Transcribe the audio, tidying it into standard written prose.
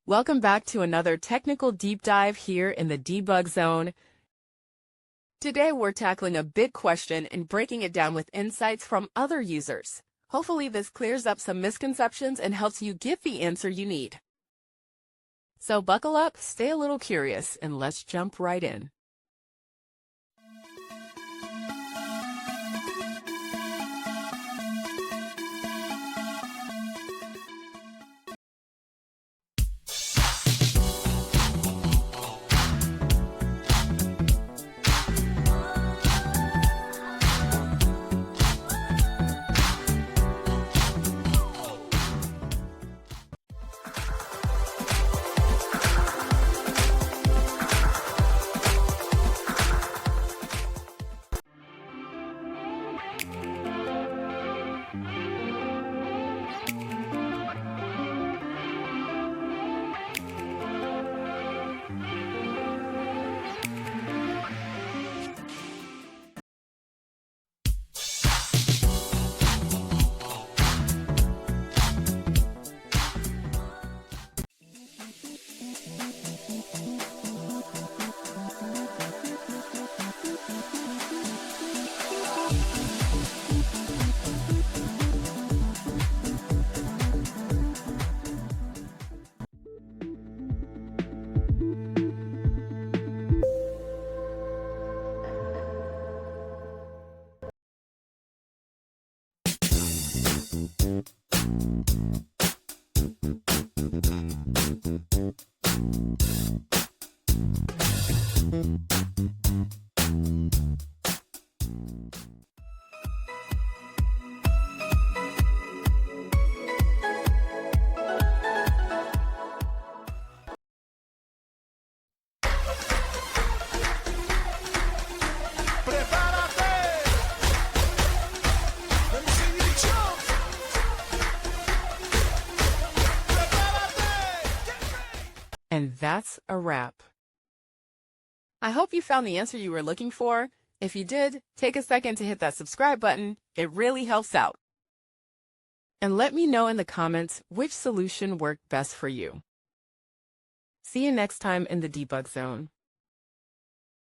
Welcome back to another technical deep dive here in the debug zone. Today we're tackling a big question and breaking it down with insights from other users. Hopefully this clears up some misconceptions and helps you get the answer you need. So buckle up, stay a little curious, and let's jump right in. And that's a wrap. I hope you found the answer you were looking for. If you did, take a second to hit that subscribe button. It really helps out. And let me know in the comments which solution worked best for you. See you next time in the debug zone.